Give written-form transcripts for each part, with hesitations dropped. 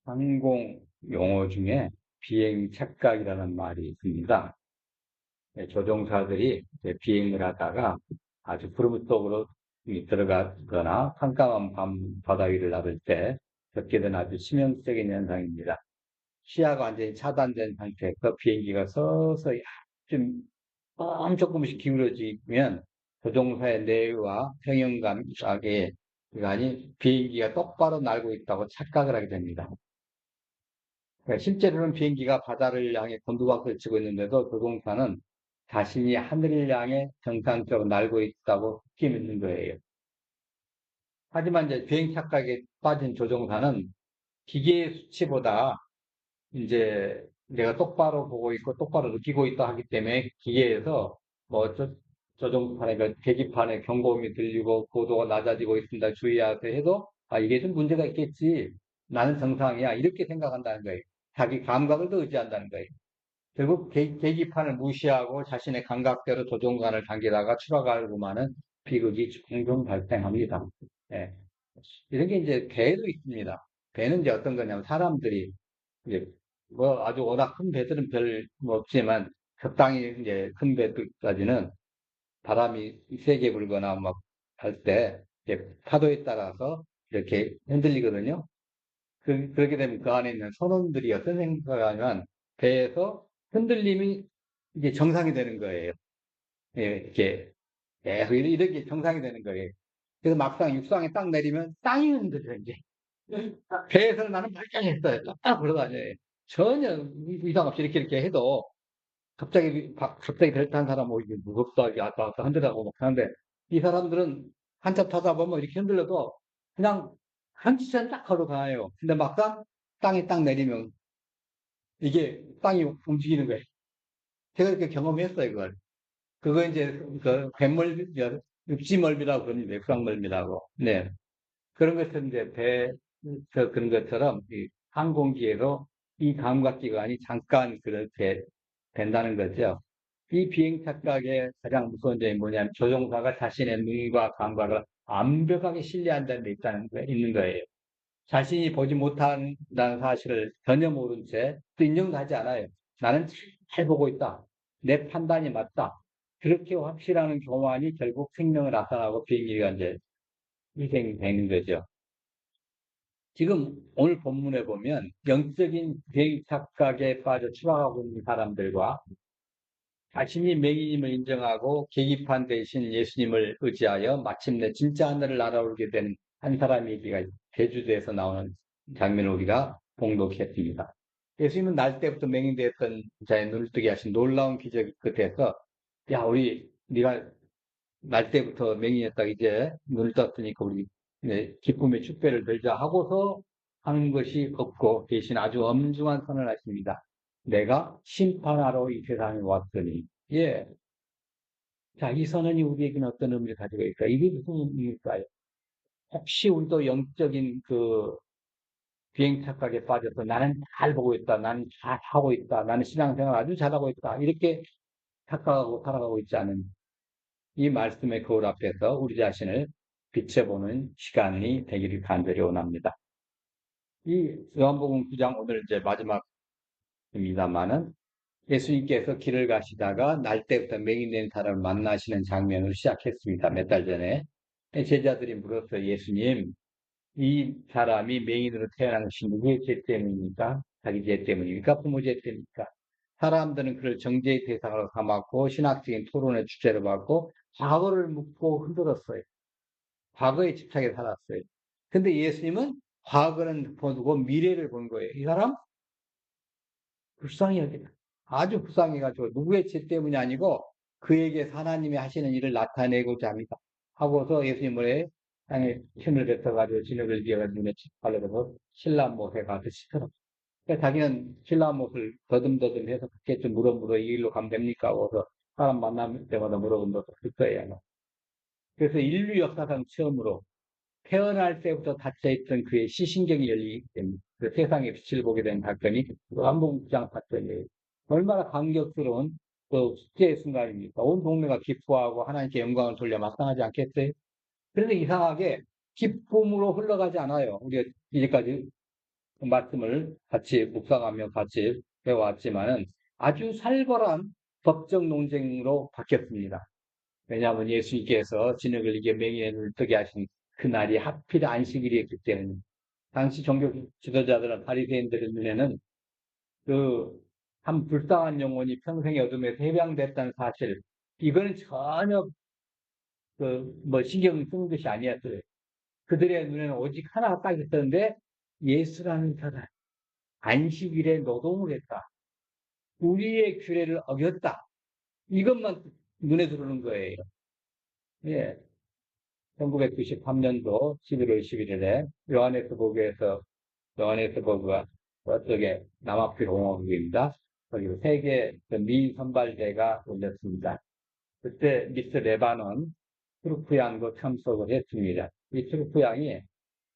항공 용어 중에 비행 착각이라는 말이 있습니다. 조종사들이 이제 비행을 하다가 아주 구름 속으로 들어가거나 깜깜한 밤 바다 위를 나를 때 겪게 된 아주 치명적인 현상입니다. 시야가 완전히 차단된 상태에서 비행기가 서서히 좀 조금씩 기울어지면 조종사의 뇌와 평형감각에 아니 비행기가 똑바로 날고 있다고 착각을 하게 됩니다. 그러니까 실제로는 비행기가 바다를 향해 곤두박질 치고 있는데도 조종사는 자신이 하늘을 향해 정상적으로 날고 있다고 느끼는 거예요. 하지만 이제 비행 착각에 빠진 조종사는 기계의 수치보다 이제 내가 똑바로 보고 있고 똑바로 느끼고 있다 하기 때문에 기계에서 뭐 조종판에 그 계기판에 경고음이 들리고 고도가 낮아지고 있습니다. 주의하세요 해도 이게 좀 문제가 있겠지. 나는 정상이야. 이렇게 생각한다는 거예요. 자기 감각을 더 의지한다는 거예요. 결국 계기판을 무시하고 자신의 감각대로 조종관을 당기다가 추락하고만은 비극이 종종 발생합니다. 예. 이런 게 이제 배도 있습니다. 배는 이제 어떤 거냐면 사람들이 이제 뭐 아주 워낙 큰 배들은 별 뭐 없지만 적당히 이제 큰 배들까지는 바람이 세게 불거나 막 할 때 파도에 따라서 이렇게 흔들리거든요. 그렇게 되면 그 안에 있는 선원들이 어떤 생각을 하냐면 배에서 흔들림이 이게 정상이 되는 거예요. 예, 이렇게 계속 이렇게 정상이 되는 거예요. 그래서 막상 육상에 딱 내리면 땅이 흔들려 이제. 배에서는 나는 멀쩡했어요. 딱 걸어다녀요. 전혀 이상 없이 이렇게 해도 갑자기 배를 탄 사람 뭐 이게 무겁다 이게 왔다 갔다 흔들하고 막 하는데 이 사람들은 한참 타다 보면 이렇게 흔들려도 그냥 한 치전 딱 걸어가요. 근데 막상 땅에 딱 내리면 이게 땅이 움직이는 거예요. 제가 이렇게 경험했어요, 그걸. 그거 이제 그 뱃멀미, 육지멀미라고 그럽니다. 육상멀미라고. 네. 그런 것처럼 이제 그런 것처럼 이 항공기에서 이 감각기관이 잠깐 그렇게 된다는 거죠. 이 비행 착각의 가장 무서운 점이 뭐냐면 조종사가 자신의 눈과 감각을 완벽하게 신뢰한다는 데 있는 거예요. 자신이 보지 못한다는 사실을 전혀 모른 채 또 인정도 하지 않아요. 나는 잘 보고 있다. 내 판단이 맞다. 그렇게 확실한 교만이 결국 생명을 앗아나고 비행기가 이제 희생되는 거죠. 지금 오늘 본문에 보면 영적인 비행 착각에 빠져 추락하고 있는 사람들과 자신이 맹인임을 인정하고 계기판 대신 예수님을 의지하여 마침내 진짜 하늘을 날아오르게 된 한 사람의 얘기가 제주도에서 나오는 장면을 우리가 봉독했습니다. 예수님은 날 때부터 맹인되었던 자의 눈을 뜨게 하신 놀라운 기적 끝에서 네가 날 때부터 맹인이었다 이제 눈을 떴으니까 우리 기쁨의 축배를 들자 하고서 하는 것이 없고 대신 아주 엄중한 선언을 하십니다. 내가 심판하러 이 세상에 왔더니 예. 자, 이 선언이 우리에게는 어떤 의미를 가지고 있을까? 이게 무슨 의미일까요? 혹시 우리도 영적인 그 비행 착각에 빠져서 나는 잘 보고 있다, 나는 잘 하고 있다, 나는 신앙생활 아주 잘하고 있다, 이렇게 착각하고 살아가고 있지 않은 이 말씀의 거울 앞에서 우리 자신을 비춰보는 시간이 되기를 간절히 원합니다. 이 요한복음 9장 오늘 이제 마지막입니다만은 예수님께서 길을 가시다가 날 때부터 맹인된 사람을 만나시는 장면으로 시작했습니다. 몇 달 전에. 제자들이 물었어요. 예수님, 이 사람이 맹인으로 태어난 것이 누구의 죄 때문입니까? 자기 죄 때문입니까? 부모 죄 때문입니까? 사람들은 그를 정죄의 대상으로 삼았고 신학적인 토론의 주제로 받고 과거를 묻고 흔들었어요. 과거에 집착해 살았어요. 근데 예수님은 과거는 보고 미래를 본 거예요. 이 사람 불쌍히 여기다. 아주 불쌍해가지고 누구의 죄 때문이 아니고 그에게 하나님이 하시는 일을 나타내고자 합니다. 하고서 예수님을 땅에 힘을 뱉어가지고 진흙을 비어가지고 눈에 발라서 신라못에 가서 씻더라고요. 그러니까 자기는 신라못을 더듬더듬해서 그렇게 좀 물어 이 일로 가면 됩니까? 하고서 사람 만날 때마다 물어본 것도 그 거예요. 그래서 인류 역사상 처음으로 태어날 때부터 닫혀있던 그의 시신경이 열리기 때문에 그 세상의 빛을 보게 된 사건이 한복장 사건이에요. 얼마나 감격스러운 그 축제의 순간입니까? 온 동네가 기뻐하고 하나님께 영광을 돌려 마땅하지 않겠어요? 그런데 이상하게 기쁨으로 흘러가지 않아요. 우리가 이제까지 말씀을 같이 묵상하며 같이 배워왔지만은 아주 살벌한 법적 논쟁으로 바뀌었습니다. 왜냐하면 예수님께서 진흙을 이겨 맹인을 뜨게 하신 그날이 하필 안식일이었기 때문에 당시 종교 지도자들은 바리새인들의 눈에는 그 한 불쌍한 영혼이 평생의 어둠에서 해방됐다는 사실, 이거는 전혀 뭐 신경 쓰는 것이 아니었어요. 그들의 눈에는 오직 하나가 딱 있었는데 예수라는 사람 안식일에 노동을 했다. 우리의 규례를 어겼다. 이것만 눈에 들어오는 거예요. 예. 1993년도 11월 11일에 요하네스버그가 저쪽에 남아프리카 공화국입니다. 거기 세계 미 선발대가 올렸습니다. 그때 미스 레바논 트루프 양도 참석을 했습니다. 이 트루프 양이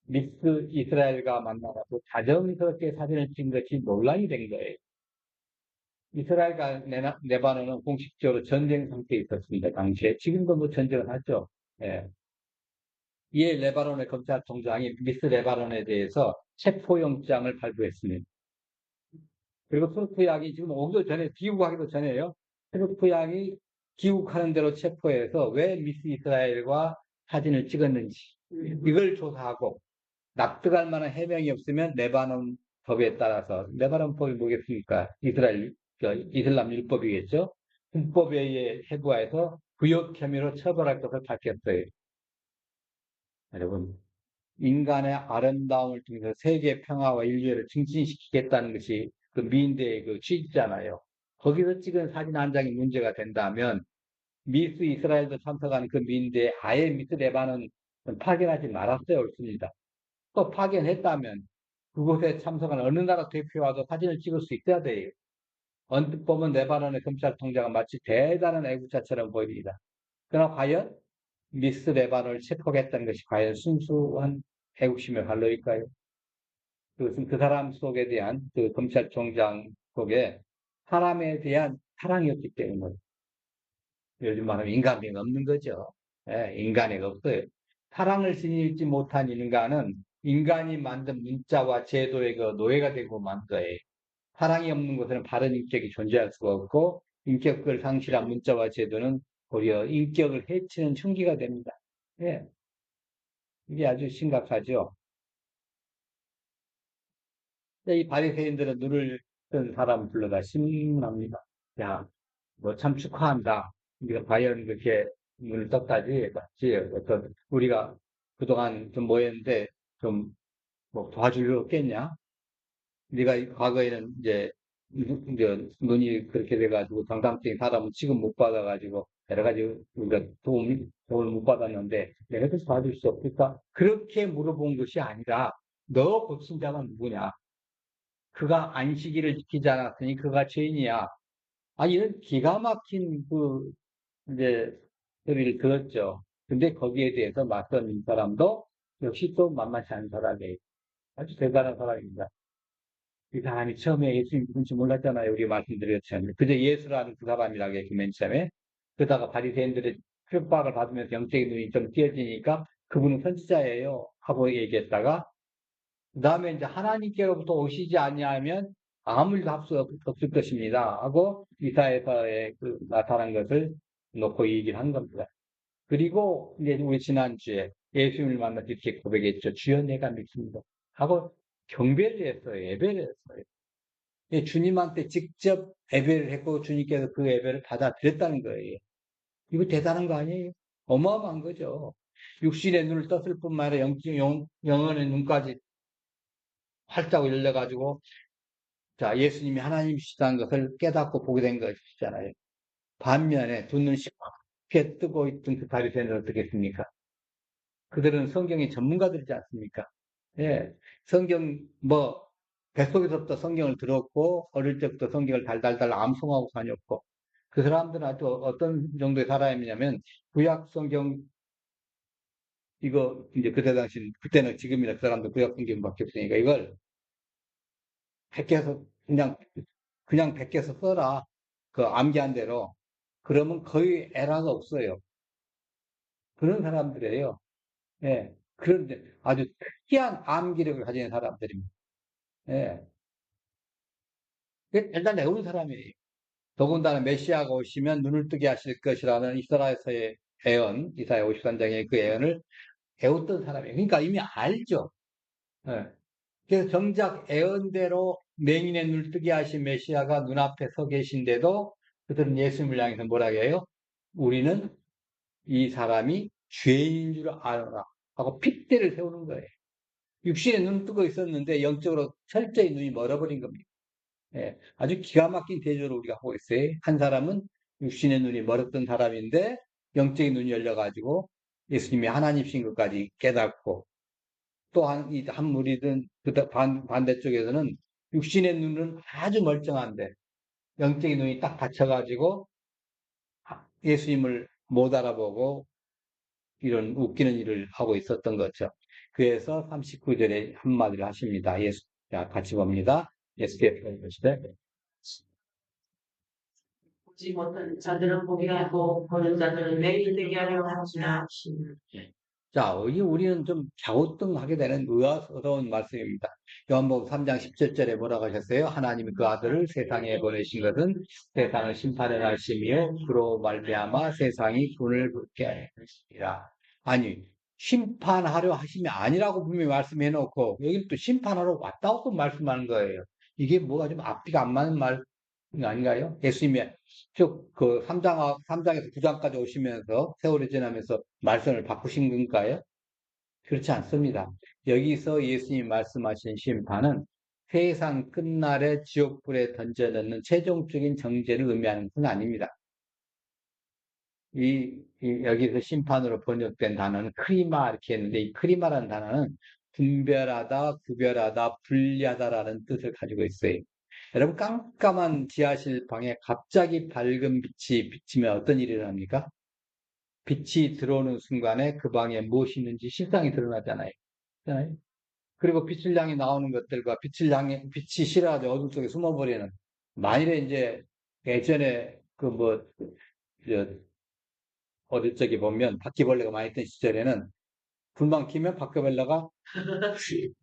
미스 이스라엘과 만나서 자연스럽게 사진을 찍은 것이 논란이 된 거예요. 이스라엘과 레바논은 공식적으로 전쟁 상태에 있었습니다. 당시에. 지금도 뭐 전쟁을 하죠. 예. 이에 레바논의 검찰총장이 미스 레바논에 대해서 체포영장을 발부했습니다. 그리고 트루프 양이 지금 오기도 전에, 귀국하기도 전에요. 트루프 양이 귀국하는 대로 체포해서 왜 미스 이스라엘과 사진을 찍었는지 이걸 조사하고 납득할 만한 해명이 없으면 레바논 법에 따라서, 레바논 법이 뭐겠습니까? 이슬람 율법이겠죠? 불법에 의해 해부하여서 구역 혐의로 처벌할 것을 밝혔어요. 여러분, 인간의 아름다움을 통해서 세계 평화와 인류를 증진시키겠다는 것이 그 미인대의 그 취지잖아요. 거기서 찍은 사진 한 장이 문제가 된다면 미스 이스라엘도 참석한 그 미인대에 아예 미스 레바논 파견하지 말았어야 옳습니다. 또 파견했다면 그곳에 참석한 어느 나라 대표와도 사진을 찍을 수 있어야 돼요. 언뜻 보면 레바논의 검찰총장은 마치 대단한 애국자처럼 보입니다. 그러나 과연 미스 레바논을 체포했다는 것이 과연 순수한 애국심의 발로일까요? 그것은 그 사람 속에 대한, 그 검찰총장 속에 사람에 대한 사랑이었기 때문에, 요즘 말하면 인간미가 없는 거죠. 예, 인간애가 없어요. 사랑을 지니지 못한 인간은 인간이 만든 문자와 제도의 그 노예가 되고 만 거예요. 사랑이 없는 곳에는 바른 인격이 존재할 수가 없고, 인격을 상실한 문자와 제도는 오히려 인격을 해치는 흉기가 됩니다. 예, 이게 아주 심각하죠. 이 바리새인들은 눈을 뜬 사람 불러다 신문합니다. 야, 뭐 참 축하한다. 우리가 과연 그렇게 눈을 떴다지, 맞지? 어떤 우리가 그동안 좀 모였는데 좀 뭐 도와줄 일 없겠냐? 네가 과거에는 이제 눈이 그렇게 돼가지고 정상적인 사람은 지금 못 받아가지고 여러 가지 우리가 도움을 못 받았는데 내가 좀 도와줄 수 없을까? 그렇게 물어본 것이 아니라 너 고친자가 누구냐? 그가 안식일을 지키지 않았으니 그가 죄인이야. 아, 이런 기가 막힌 이제, 소리를 들었죠. 근데 거기에 대해서 맞선 이 사람도 역시 또 만만치 않은 사람이에요. 아주 대단한 사람입니다. 이 사람이 처음에 예수님 누군지 몰랐잖아요. 우리 말씀드렸잖아요. 그저 예수라는 그 사람이라고 했고, 맨 처음에. 그러다가 바리새인들의 핍박을 받으면서 영적인 눈이 좀 띄어지니까 그분은 선지자예요. 하고 얘기했다가, 그 다음에 이제 하나님께로부터 오시지 아니하면 아무 일도 할 수 없을 것입니다. 하고 이사에서의 그 나타난 것을 놓고 얘기를 한 겁니다. 그리고 이제 우리 지난주에 예수님을 만나서 이렇게 고백했죠. 주여 내가 믿습니다. 하고 경배를 했어요. 예배를 했어요. 주님한테 직접 예배를 했고 주님께서 그 예배를 받아들였다는 거예요. 이거 대단한 거 아니에요? 어마어마한 거죠. 육신의 눈을 떴을 뿐만 아니라 영혼의 눈까지 활짝 열려가지고 자, 예수님이 하나님이시다는 것을 깨닫고 보게 된 것이잖아요. 반면에 두 눈이 시커멓게 뜨고 있던 그 바리새인들은 어떻겠습니까? 그들은 성경의 전문가들이지 않습니까? 예, 성경 뱃속에서부터 성경을 들었고 어릴 때부터 성경을 달달달 암송하고 다녔고 그 사람들은 아주 어떤 정도의 사람이냐면 구약 성경 이거 이제 그때 당시 그때는 지금이나 그 사람들 구약 성경밖에 없으니까 이걸 베껴서 그냥 베껴서 써라. 그 암기한 대로. 그러면 거의 에러가 없어요. 그런 사람들이에요. 예. 그런데 아주 특이한 암기력을 가진 사람들입니다. 예. 일단 내오는 사람이에요. 더군다나 메시아가 오시면 눈을 뜨게 하실 것이라는 이스라엘서의 예언, 이사야 53장의 그 예언을 배웠던 사람이에요. 그러니까 이미 알죠. 예. 그래서 정작 예언대로 맹인의 눈을 뜨게 하신 메시아가 눈앞에 서 계신데도 그들은 예수님을 향해서 뭐라고 해요? 우리는 이 사람이 죄인 줄 알아라 하고 핏대를 세우는 거예요. 육신의 눈을 뜨고 있었는데 영적으로 철저히 눈이 멀어버린 겁니다. 예, 아주 기가 막힌 대조를 우리가 하고 있어요. 한 사람은 육신의 눈이 멀었던 사람인데 영적인 눈이 열려가지고 예수님이 하나님이신 것까지 깨닫고, 또 한 무리든 반대쪽에서는 육신의 눈은 아주 멀쩡한데 영적인 눈이 딱 닫혀가지고 예수님을 못 알아보고 이런 웃기는 일을 하고 있었던 거죠. 그래서 39절에 한마디를 하십니다. 자, 같이 봅니다. 예수께서 이르시되 보지 못한 자들은 보게 하고 보는 자들은 매일 되게 하려 하시나. 자, 우리는 좀 갸우뚱하게 되는 의아스러운 말씀입니다. 요한복음 3장 17절에 뭐라고 하셨어요? 하나님이 그 아들을 세상에 보내신 것은 세상을 심판을 하시며 그로 말미암아 세상이 분을 붙게 하시니라. 아니, 심판하려 하심이 아니라고 분명히 말씀해 놓고 여기는 또 심판하러 왔다고 또 말씀하는 거예요. 이게 뭐가 좀 앞뒤가 안 맞는 말 아닌가요? 예수님이 쭉 그 3장에서 9장까지 오시면서 세월이 지나면서 말씀을 바꾸신 건가요? 그렇지 않습니다. 여기서 예수님이 말씀하신 심판은 세상 끝날에 지옥불에 던져넣는 최종적인 정죄를 의미하는 것은 아닙니다. 여기서 심판으로 번역된 단어는 크리마 이렇게 했는데 이 크리마라는 단어는 분별하다, 구별하다, 분리하다라는 뜻을 가지고 있어요. 여러분 깜깜한 지하실 방에 갑자기 밝은 빛이 비치면 어떤 일이 일어납니까? 빛이 들어오는 순간에 그 방에 무엇이 있는지 실상이 드러나잖아요. 그렇잖아요? 그리고 빛을 향해 나오는 것들과 빛이 싫어가지고 어둠 속에 숨어버리는, 만일에 이제 예전에 어릴 적에 보면 바퀴벌레가 많이 있던 시절에는 불만 켜면 바퀴벌레가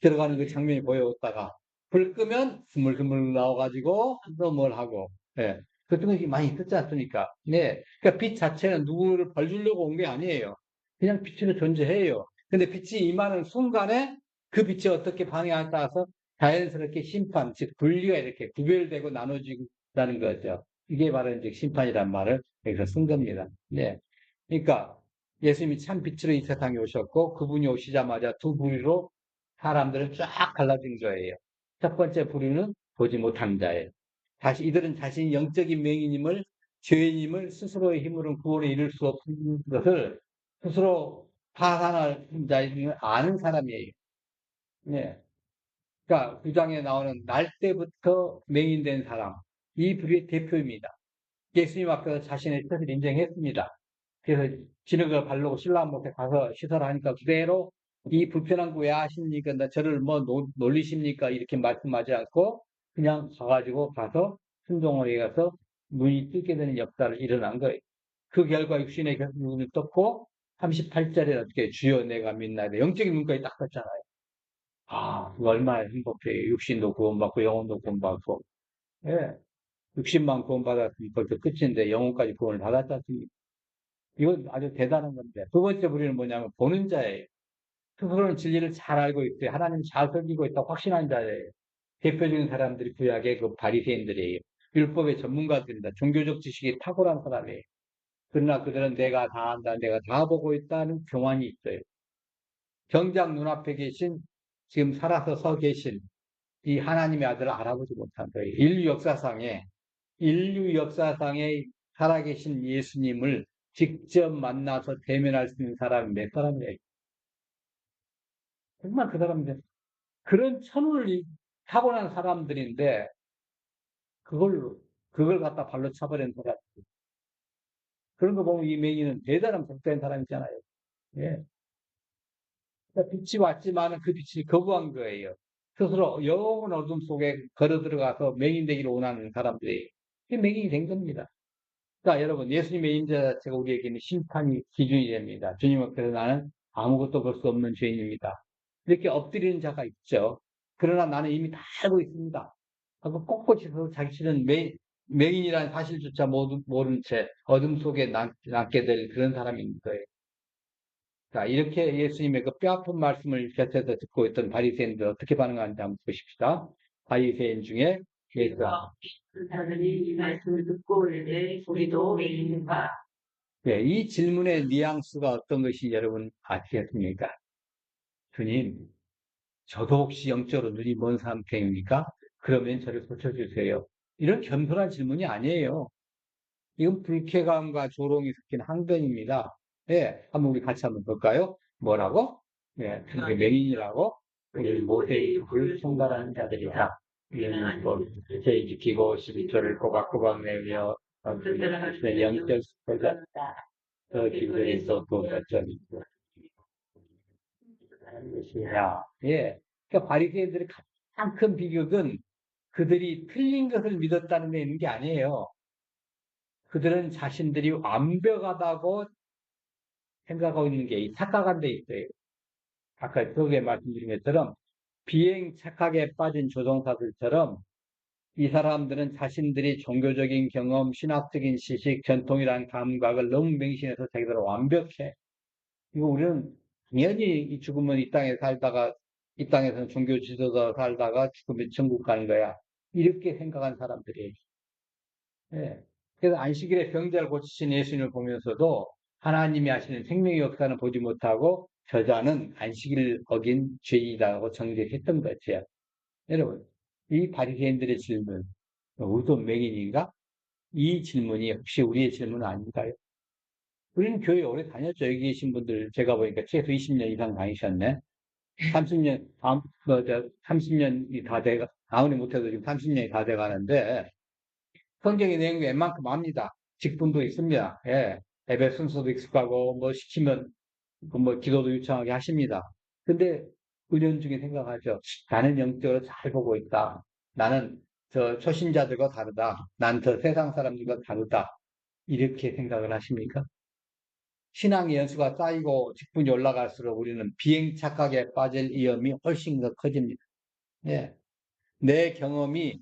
들어가는 그 장면이 보였다가 불 끄면 스물스물 나와가지고 또 뭘 하고, 예. 그런 것이 많이 있었지 않습니까? 네. 그러니까 빛 자체는 누구를 벌주려고 온 게 아니에요. 그냥 빛으로 존재해요. 근데 빛이 임하는 순간에 그 빛이 어떻게 반응하냐에 따라서 자연스럽게 심판, 즉 분리가 이렇게 구별되고 나눠지다는 거죠. 이게 바로 이제 심판이란 말을 여기서 쓴 겁니다. 네. 그러니까 예수님이 참 빛으로 이 세상에 오셨고 그분이 오시자마자 두 부류로 사람들은 쫙 갈라진 거예요. 첫 번째 부류는 보지 못한 자예요. 이들은 자신이 영적인 맹인임을, 죄인임을 스스로의 힘으로는 구원에 이를 수 없는 것을 스스로 파산할 자임을 아는 사람이에요. 네. 그러니까 9장에 나오는 날 때부터 맹인된 사람, 이 부류의 대표입니다. 예수님 앞에서 자신의 뜻을 인정했습니다. 그래서 진흙을 바르고 신랑 앞에 가서 시설하니까 그대로 이 불편한 거 왜 하십니까? 저를 뭐 놀리십니까? 이렇게 말씀하지 않고 그냥 가서 순종을 해서 눈이 뜨게 되는 역사를 일어난 거예요. 그 결과 육신의 눈을 떴고 38절에 어떻게 주여 내가 믿나이다. 영적인 눈까지 딱 떴잖아요. 아, 그거 얼마나 행복해요. 육신도 구원받고 영혼도 구원받고. 예. 육신만 구원받았으면 벌써 끝인데 영혼까지 구원을 받았지 않습니까? 이건 아주 대단한 건데. 두 번째 부류는 뭐냐면 보는 자예요. 스스로는 진리를 잘 알고 있어요. 하나님 잘 섬기고 있다고 확신한 자예요. 대표적인 사람들이 구약의 그 바리새인들이에요. 율법의 전문가들입니다. 종교적 지식이 탁월한 사람이에요. 그러나 그들은 내가 다 안다, 내가 다 보고 있다는 교만이 있어요. 정작 눈앞에 계신, 지금 살아서 서 계신 이 하나님의 아들을 알아보지 못한 거예요. 인류 역사상에 살아계신 예수님을 직접 만나서 대면할 수 있는 사람이 몇 사람이에요? 정말 그 사람들, 그런 천운을 타고난 사람들인데, 그걸 갖다 발로 차버린 사람. 그런 거 보면 이 맹인은 대단한 복된 사람이잖아요. 예. 그러니까 빛이 왔지만 그 빛이 거부한 거예요. 스스로 영원 어둠 속에 걸어 들어가서 맹인 되기를 원하는 사람들이. 그게 맹인이 된 겁니다. 자, 여러분, 예수님의 인자 자체가 우리에게는 심판이 기준이 됩니다. 주님 앞에서 나는 아무것도 볼 수 없는 죄인입니다. 이렇게 엎드리는 자가 있죠. 그러나 나는 이미 다 알고 있습니다. 하고 꼿꼿이서 자신은 맹인이라는 사실조차 모른 채 어둠 속에 남게 될 그런 사람인 거예요. 자, 이렇게 예수님의 그 뼈아픈 말씀을 곁에서 듣고 있던 바리새인들 어떻게 반응하는지 한번 보십시다. 바리새인 중에 예수가 사람이 이 말씀을 듣고 이르되 우리도 맹인인가. 네, 이 질문의 뉘앙스가 어떤 것이 여러분 아시겠습니까? 주님, 저도 혹시 영적으로 눈이 먼 상태입니까? 그러면 저를 고쳐주세요. 이런 겸손한 질문이 아니에요. 이건 불쾌감과 조롱이 섞인 항변입니다. 예, 한번 우리 같이 한번 볼까요? 뭐라고? 예, 그게 맹인이라고? 우리 모세의 불 총괄하는 자들이다. 우리는 제의 지키고 12조를 꼬박꼬박 내며 영적 스포자 더 기도에서 도달점이 하는 것이야. 예. 그러니까 바리새인들의 가장 큰 비극은 그들이 틀린 것을 믿었다는 데 있는 게 아니에요. 그들은 자신들이 완벽하다고 생각하고 있는 게 착각한 데 있어요. 아까 저게 말씀드린 것처럼 비행 착각에 빠진 조종사들처럼 이 사람들은 자신들이 종교적인 경험, 신학적인 지식, 전통이라는 감각을 너무 맹신해서 자기들은 완벽해. 이거 우리는 당연히 이 죽으면 이 땅에 살다가 이 땅에서는 종교 지도자 살다가 죽으면 천국 가는 거야. 이렇게 생각한 사람들이. 예. 그래서 안식일에 병자를 고치신 예수님을 보면서도 하나님이 하시는 생명의 역사는 보지 못하고 저자는 안식일을 어긴 죄인이라고 정죄했던 거죠. 여러분, 이 바리새인들의 질문, 의도 맹인인가? 이 질문이 혹시 우리의 질문 아닌가요? 우리는 교회 오래 다녔죠. 여기 계신 분들 제가 보니까 최소 20년 이상 다니셨네. 30년, 30년이 다 돼가, 아무리 못해도 지금 30년이 다 돼가는데, 성경의 내용이 웬만큼 압니다. 직분도 있습니다. 예. 예배 순서도 익숙하고, 뭐 시키면, 뭐 기도도 유창하게 하십니다. 근데, 은연중에 생각하죠. 나는 영적으로 잘 보고 있다. 나는 저 초신자들과 다르다. 난 저 세상 사람들과 다르다. 이렇게 생각을 하십니까? 신앙의 연수가 쌓이고 직분이 올라갈수록 우리는 비행 착각에 빠질 위험이 훨씬 더 커집니다. 예. 내 경험이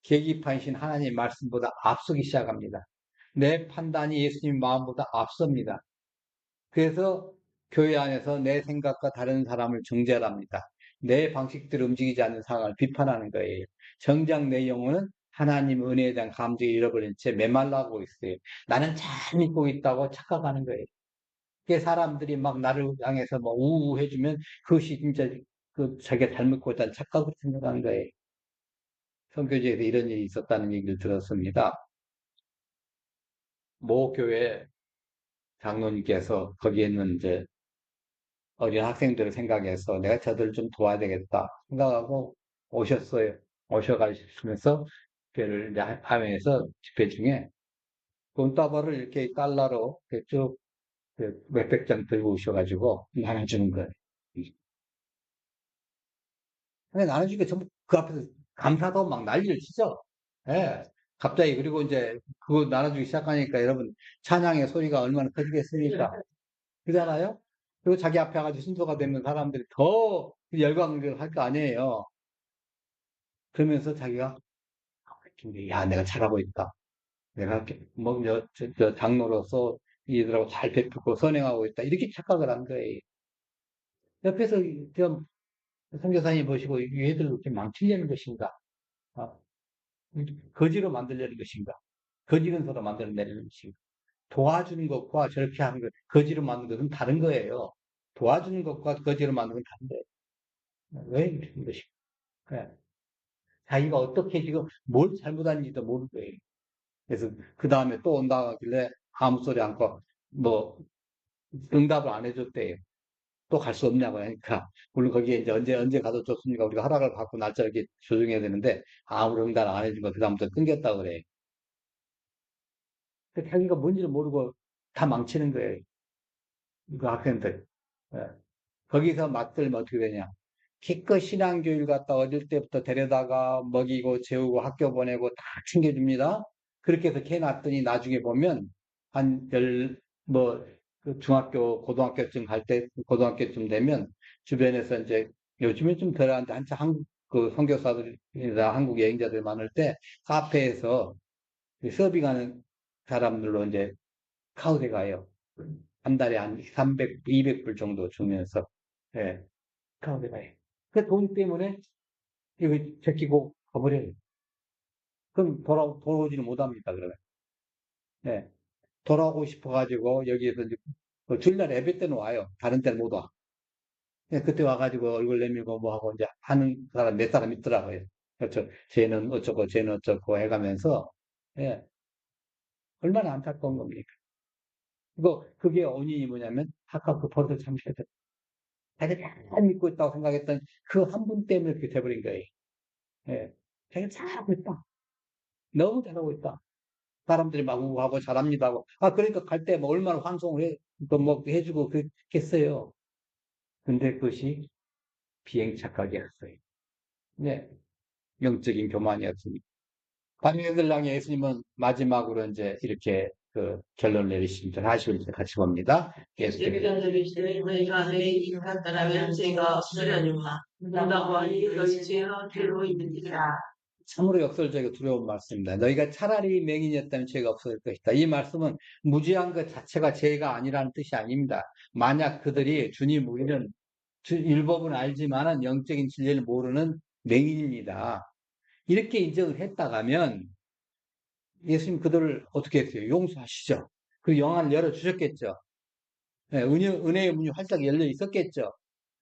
계기판이신 하나님 말씀보다 앞서기 시작합니다. 내 판단이 예수님 마음보다 앞섭니다. 그래서 교회 안에서 내 생각과 다른 사람을 정죄합니다. 내 방식대로 움직이지 않는 상황을 비판하는 거예요. 정작 내 영혼은 하나님 은혜에 대한 감정을 잃어버린 채 메말라고 있어요. 나는 잘 믿고 있다고 착각하는 거예요. 그 사람들이 막 나를 향해서 뭐 우우해주면 그것이 진짜 그 자기가 잘 믿고 있다는 착각을 생각하는 거예요. 선교지에서 이런 일이 있었다는 얘기를 들었습니다. 모 교회 장로님께서 거기에 있는 이제 어린 학생들을 생각해서 내가 저들을 좀 도와야 되겠다 생각하고 오셨어요. 오셔가시면서 집회를 이제 하면서 집회 중에 돈다발을 이렇게 달러로 이렇게 쭉 몇백 장 들고 오셔가지고 나눠주는 거예요. 근데 나눠주니까 전부 그 앞에서 감사도 막 난리를 치죠. 예. 갑자기 그리고 이제 그거 나눠주기 시작하니까 여러분 찬양의 소리가 얼마나 커지겠습니까? 그잖아요? 그리고 자기 앞에 가지고 순서가 되면 사람들이 더 열광을 할 거 아니에요. 그러면서 자기가 야, 내가 잘하고 있다. 내가 뭐, 저 장로로서 이들하고 잘 베풀고 선행하고 있다. 이렇게 착각을 한 거예요. 옆에서 좀 선교사님 보시고 얘들 이렇게 망치려는 것인가? 아, 거지로 만들려는 것인가? 거지 근서로 만들어내려는 것인가? 도와주는 것과 저렇게 하는 것, 거지로 만드는 것은 다른 거예요. 도와주는 것과 거지로 만드는 건 다른 거예요. 왜 이런 것인가? 예. 자기가 어떻게 지금 뭘 잘못하는지도 모르는 거예요. 그래서 그 다음에 또 온다 하길래 아무 소리 않고 뭐 응답을 안 해줬대요. 또 갈 수 없냐고 하니까 물론 거기에 이제 언제 가도 좋습니까? 우리가 허락을 받고 날짜 이렇게 조정해야 되는데 아무런 응답을 안 해준 거 그다음부터 끊겼다 그래. 그 자기가 뭔지를 모르고 다 망치는 거예요. 그 학생들. 예. 거기서 맞들면 어떻게 되냐? 기껏 신앙교육 갔다 어릴 때부터 데려다가 먹이고 재우고 학교 보내고 다 챙겨줍니다. 그렇게 해서 걔 놨더니 나중에 보면 한 뭐, 그 중학교, 고등학교쯤 갈 때, 고등학교쯤 되면 주변에서 이제 요즘에 좀 덜한데 한참 그 선교사들이나 한국 여행자들 많을 때 카페에서 서빙하는 사람들로 이제 카우대 가요. 한 달에 한 300, 200불 정도 주면서, 예, 카우대 가요. 그 돈 때문에 이거 제끼고 가버려요. 그럼 돌아오지는 못합니다, 그러면. 예, 돌아오고 싶어가지고 여기에서 이제 그 주일날 예배 때는 와요. 다른 때는 못 와. 예, 그때 와가지고 얼굴 내밀고 뭐 하고 이제 하는 사람 몇 사람 있더라고요. 그렇죠. 쟤는 어쩌고 쟤는 어쩌고 해가면서, 예, 얼마나 안타까운 겁니까? 그게 원인이 뭐냐면 아까 그 버릇을 잠시했던 자기가 잘 믿고 있다고 생각했던 그 한 분 때문에 그렇게 돼버린 거예요. 예, 자기가 잘하고 있다. 너무 잘하고 있다. 사람들이 막 우하고 잘합니다 하고. 아, 그러니까 갈 때 뭐 얼마나 환송을 또 뭐 해주고 그랬겠어요. 근데 그것이 비행 착각이었어요. 네. 영적인 교만이었습니다. 바리새인들 향해 예수님은 마지막으로 이제 이렇게 그 결론 내리십니다. 40절 같이 봅니다. 계속해서. 예비전들이시되 너희가 내 이익 같더라면 죄가 없으려니와 나라고 하니 너희 죄가 죄로 있느니라. 참으로 역설적이고 두려운 말씀입니다. 너희가 차라리 맹인이었다면 죄가 없을 것이다. 이 말씀은 무죄한 것 자체가 죄가 아니라는 뜻이 아닙니다. 만약 그들이 주님 우리는 율법은 알지만은 영적인 진리를 모르는 맹인입니다. 이렇게 인정을 했다가면 예수님 그들을 어떻게 했어요? 용서하시죠. 그 영안을 열어주셨겠죠. 예, 은혜의 문이 활짝 열려 있었겠죠.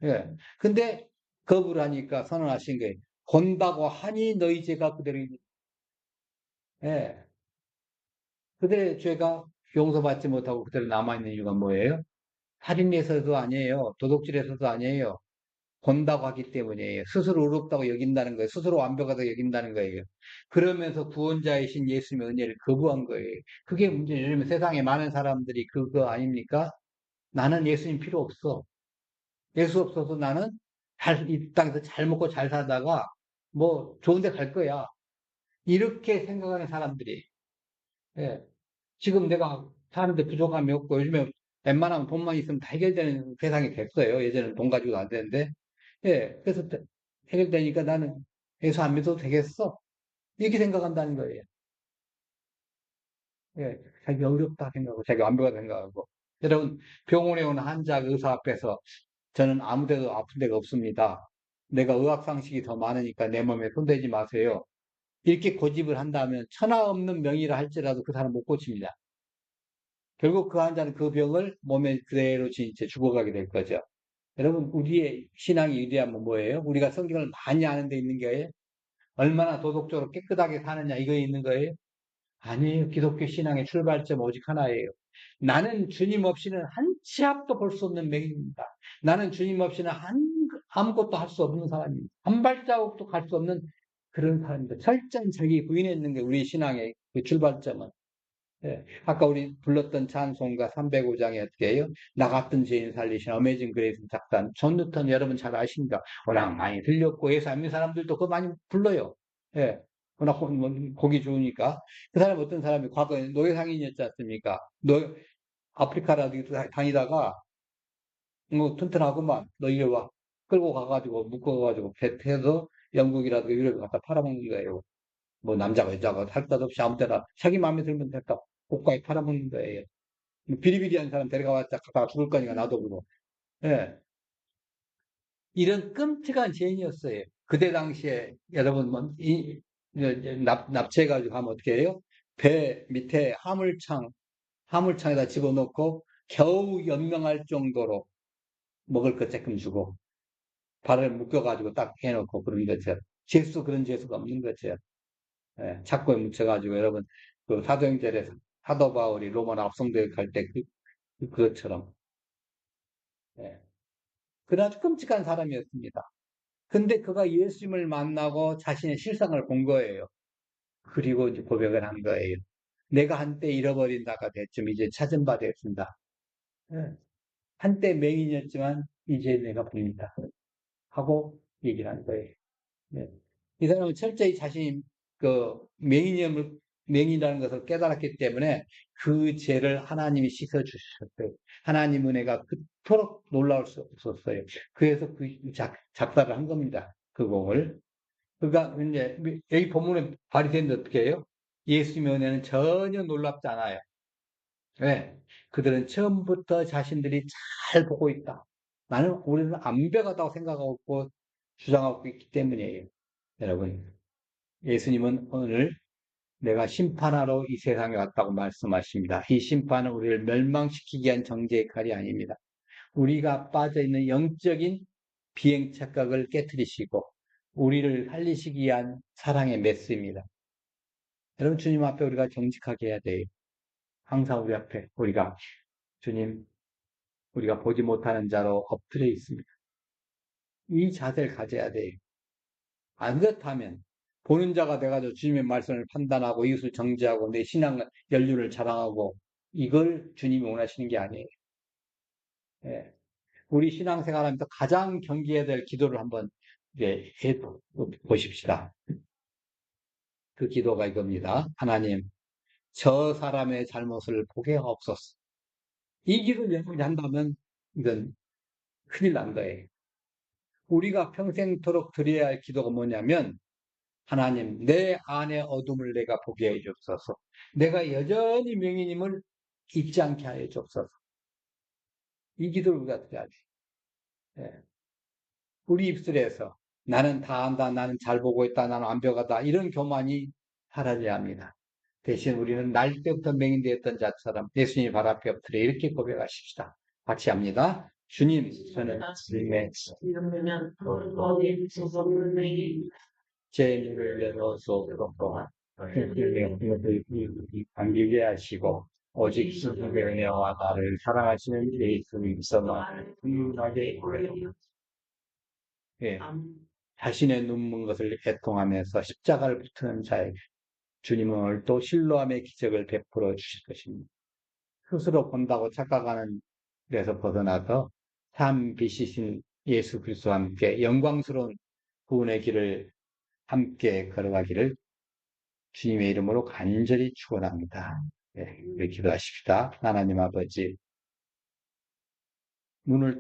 예. 근데 거부를 하니까 선언하신 거예요. 본다고 하니 너희 죄가 그대로 있는. 예. 그들의 죄가 용서받지 못하고 그대로 남아있는 이유가 뭐예요? 살인에서도 아니에요. 도둑질에서도 아니에요. 본다고 하기 때문이에요. 스스로 의롭다고 여긴다는 거예요. 스스로 완벽하다고 여긴다는 거예요. 그러면서 구원자이신 예수님의 은혜를 거부한 거예요. 그게 문제예요. 요즘 세상에 많은 사람들이 그거 아닙니까? 나는 예수님 필요 없어. 예수 없어서 나는 이 땅에서 잘 먹고 잘 살다가 뭐 좋은 데 갈 거야. 이렇게 생각하는 사람들이. 예. 지금 내가 사는데 부족함이 없고 요즘에 웬만하면 돈만 있으면 다 해결되는 세상이 됐어요. 예전에는 돈 가지고도 안 되는데. 예. 그래서 해결되니까 나는 예수 안 믿어도 되겠어. 이렇게 생각한다는 거예요. 예. 자기 어렵다 생각하고, 자기 완벽하다 생각하고. 여러분, 병원에 온 환자 의사 앞에서 저는 아무 데도 아픈 데가 없습니다. 내가 의학상식이 더 많으니까 내 몸에 손대지 마세요. 이렇게 고집을 한다면 천하 없는 명의라 할지라도 그 사람 못 고칩니다. 결국 그 환자는 그 병을 몸에 그대로 진짜 죽어가게 될 거죠. 여러분, 우리의 신앙이 위대하면 뭐예요? 우리가 성경을 많이 아는 데 있는 거예요? 얼마나 도덕적으로 깨끗하게 사느냐 이거에 있는 거예요? 아니에요. 기독교 신앙의 출발점 오직 하나예요. 나는 주님 없이는 한 치 앞도 볼 수 없는 맹인입니다. 나는 주님 없이는 아무것도 할 수 없는 사람입니다. 한 발자국도 갈 수 없는 그런 사람입니다. 철저히 자기 부인했는 게 우리 신앙의 그 출발점은. 예. 아까 우리 불렀던 찬송가 305장에 어떻게 해요? 나 같은 죄인 살리신 어메이징 그레이스 작단. 존 뉴턴 여러분 잘 아십니까? 워낙 많이 들렸고, 예수 안 믿는 사람들도 그거 많이 불러요. 예. 워낙 곡이 좋으니까. 그 사람 어떤 사람이 과거에 노예상인이었지 않습니까? 아프리카라도 다니다가, 뭐, 튼튼하고만, 너 이리 와. 끌고 가가지고, 묶어가지고, 배 태워서 영국이라도 유럽에 갖다 팔아먹는 거예요. 뭐 남자가 여자가 할 것 없이 아무 데나 자기 마음에 들면 됐다. 고가에 팔아먹는 거예요. 비리비리한 사람 데려가봤자 갖다가 죽을 거니까 놔둬보고. 예. 이런 끔찍한 죄인이었어요. 그때 당시에 여러분 뭐 납치해가지고 하면 어떻게 해요? 배 밑에 화물창에다 집어넣고 겨우 연명할 정도로 먹을 것 조금 주고 발을 묶여가지고 딱 해놓고 그런 거죠. 그런 죄수가 없는 거죠. 예, 착고에 묻혀가지고 여러분 그 사도행전에서 사도 바울이 로마나 압송대에 갈 때 그것처럼 예, 그 아주 끔찍한 사람이었습니다. 근데 그가 예수님을 만나고 자신의 실상을 본 거예요. 그리고 이제 고백을 한 거예요. 내가 한때 잃어버린 자가 됐지만 이제 찾은 바 됐습니다. 예, 한때 맹인이었지만 이제 내가 보인다 하고 얘기를 한 거예요. 예. 이 사람은 철저히 자신이 그 맹인이라는 것을 깨달았기 때문에 그 죄를 하나님이 씻어주셨어요. 하나님 은혜가 그토록 놀라울 수 없었어요. 그래서 그 작사를 한 겁니다. 그 곡을. 그러니까 이제 여기 본문에 바리새인들 어떻게 해요? 예수님의 은혜는 전혀 놀랍지 않아요. 왜? 그들은 처음부터 자신들이 잘 보고 있다. 우리는 완벽하다고 생각하고 있고 주장하고 있기 때문이에요. 여러분, 예수님은 오늘 내가 심판하러 이 세상에 왔다고 말씀하십니다. 이 심판은 우리를 멸망시키기 위한 정죄의 칼이 아닙니다. 우리가 빠져있는 영적인 비행 착각을 깨뜨리시고 우리를 살리시기 위한 사랑의 메스입니다. 여러분, 주님 앞에 우리가 정직하게 해야 돼요. 항상 우리 앞에 우리가 주님, 우리가 보지 못하는 자로 엎드려 있습니다. 이 자세를 가져야 돼요. 안 그렇다면 보는 자가 돼가지고 주님의 말씀을 판단하고 이웃을 정죄하고 내 신앙 연륜을 자랑하고 이걸 주님이 원하시는 게 아니에요. 예. 우리 신앙생활하면서 가장 경계해야 될 기도를 한번 해 보십시다. 그 기도가 이겁니다. 하나님, 저 사람의 잘못을 보게 하옵소서. 이 기도를 여러분이 한다면 이건 큰일 난 거예요. 우리가 평생토록 드려야 할 기도가 뭐냐면 하나님, 내 안의 어둠을 내가 보게 해 주옵소서. 내가 여전히 명예님을 잊지 않게 하여 주옵소서. 이 기도를 우리가 드려야 돼. 예. 우리 입술에서 나는 다 안다, 나는 잘 보고 있다, 나는 완벽하다 이런 교만이 사라져야 합니다. 대신 우리는 날 때부터 맹인되었던 자처럼 예수님 발 앞에 엎드려 이렇게 고백하십시다. 같이 합니다. 주님, 저는 주님의 이러면 어디 있어서는 제 입을 열어서 또한 감기게 하시고 오직 스스로의 은혜와 나를 사랑하시는 예수님께서만 분하게 보여요. 예, 자신의 눈먼 것을 애통하면서 십자가를 붙드는 자에게 주님은 오늘 또 실로함의 기적을 베풀어 주실 것입니다. 스스로 본다고 착각하는 데서 벗어나서 참 빛이신 예수 그리스도와 함께 영광스러운 구원의 길을 함께 걸어가기를 주님의 이름으로 간절히 축원합니다. 네, 기도하십시다. 하나님 아버지, 눈을